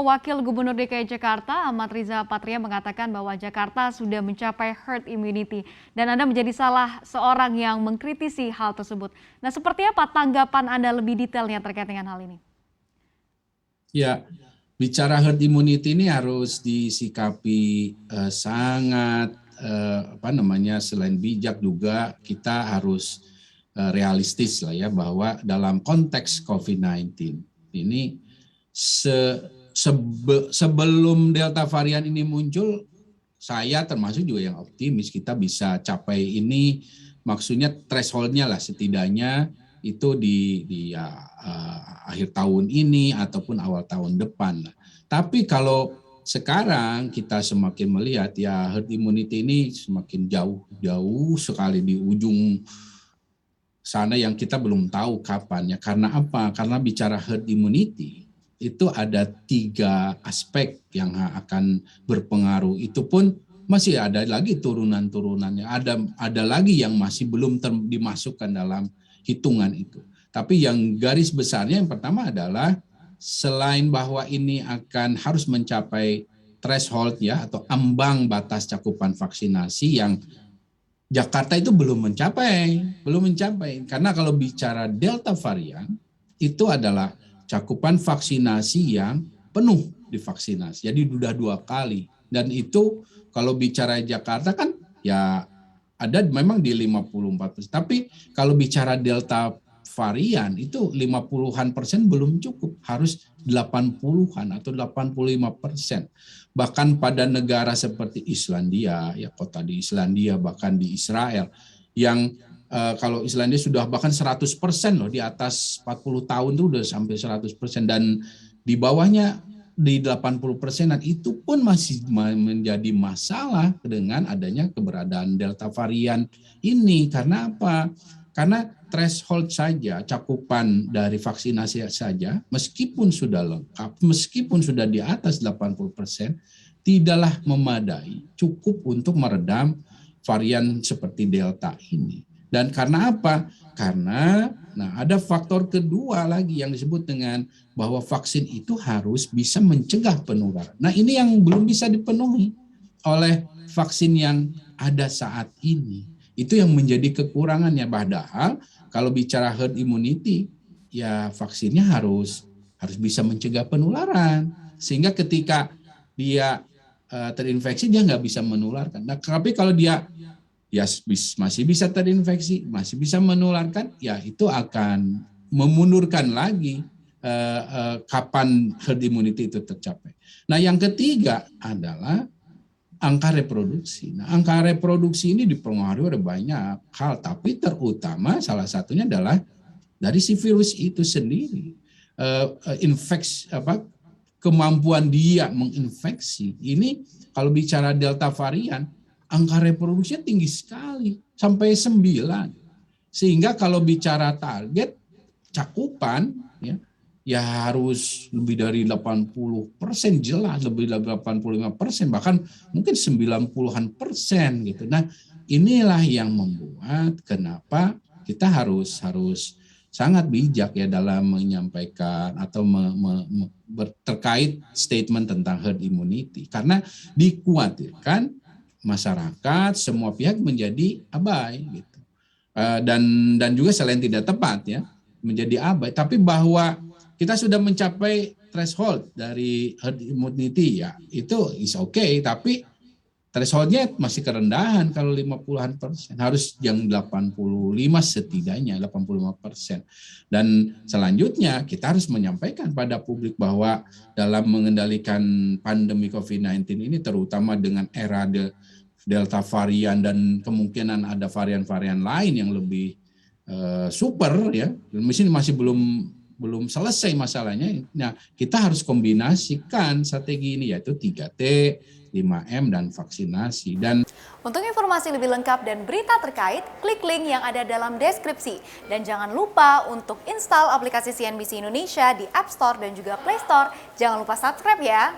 Wakil Gubernur DKI Jakarta Ahmad Riza Patria mengatakan bahwa Jakarta sudah mencapai herd immunity dan Anda menjadi salah seorang yang mengkritisi hal tersebut. Nah, seperti apa tanggapan Anda lebih detailnya terkait dengan hal ini? Ya, bicara herd immunity ini harus disikapi sangat selain bijak juga kita harus realistis lah ya, bahwa dalam konteks COVID-19 ini sebelum Delta varian ini muncul, saya termasuk juga yang optimis kita bisa capai ini, maksudnya thresholdnya lah setidaknya itu di akhir tahun ini ataupun awal tahun depan. Tapi kalau sekarang kita semakin melihat ya herd immunity ini semakin jauh sekali di ujung sana yang kita belum tahu kapan ya. Karena apa? Karena bicara herd immunity itu ada 3 aspek yang akan berpengaruh. Itu pun masih ada lagi turunan-turunannya. Ada lagi yang masih belum dimasukkan dalam hitungan itu. Tapi yang garis besarnya yang pertama adalah selain bahwa ini akan harus mencapai threshold ya atau ambang batas cakupan vaksinasi yang Jakarta itu belum mencapai. Karena kalau bicara Delta varian itu adalah cakupan vaksinasi yang penuh divaksinasi. Jadi sudah 2 kali. Dan itu kalau bicara Jakarta kan ya ada memang di 54%. Tapi kalau bicara Delta varian itu 50-an% belum cukup. Harus 80-an atau 85%. Bahkan pada negara seperti Islandia, ya kota di Islandia, bahkan di Israel, yang kalau Islandia sudah bahkan 100% loh, di atas 40 tahun itu udah sampai 100%, dan di bawahnya di 80%, itu pun masih menjadi masalah dengan adanya keberadaan Delta varian ini. Karena apa? Karena threshold saja, cakupan dari vaksinasi saja, meskipun sudah lengkap, meskipun sudah di atas 80%, tidaklah memadai, cukup untuk meredam varian seperti Delta ini. Dan karena apa? Karena ada faktor kedua lagi yang disebut dengan bahwa vaksin itu harus bisa mencegah penularan. Nah, ini yang belum bisa dipenuhi oleh vaksin yang ada saat ini. Itu yang menjadi kekurangannya. Padahal kalau bicara herd immunity, ya vaksinnya harus bisa mencegah penularan. Sehingga ketika dia terinfeksi, dia nggak bisa menularkan. Nah, tapi kalau dia ya masih bisa terinfeksi, masih bisa menularkan, ya itu akan memundurkan lagi kapan herd immunity itu tercapai. Nah, yang ketiga adalah angka reproduksi. Nah, angka reproduksi ini dipengaruhi oleh banyak hal, tapi terutama salah satunya adalah dari si virus itu sendiri. Kemampuan dia menginfeksi. Ini kalau bicara Delta varian, angka reproduksinya tinggi sekali, sampai 9. Sehingga kalau bicara target cakupan, ya harus lebih dari 80%, jelas lebih dari 85%, bahkan mungkin 90-an% gitu. Nah, inilah yang membuat kenapa kita harus sangat bijak ya dalam menyampaikan atau terkait statement tentang herd immunity, karena dikhawatirkan masyarakat, semua pihak menjadi abai gitu. Dan juga selain tidak tepat ya, menjadi abai, tapi bahwa kita sudah mencapai threshold dari herd immunity, ya itu is okay, tapi thresholdnya masih kerendahan. Kalau 50-an%, harus yang 85 setidaknya, 85%. Dan selanjutnya kita harus menyampaikan pada publik bahwa dalam mengendalikan pandemi COVID-19 ini, terutama dengan era Delta varian dan kemungkinan ada varian-varian lain yang lebih super ya, masih belum selesai masalahnya. Nah, kita harus kombinasikan strategi ini, yaitu 3T, 5M, dan vaksinasi. Dan untuk informasi lebih lengkap dan berita terkait, klik link yang ada dalam deskripsi. Dan jangan lupa untuk install aplikasi CNBC Indonesia di App Store dan juga Play Store. Jangan lupa subscribe ya.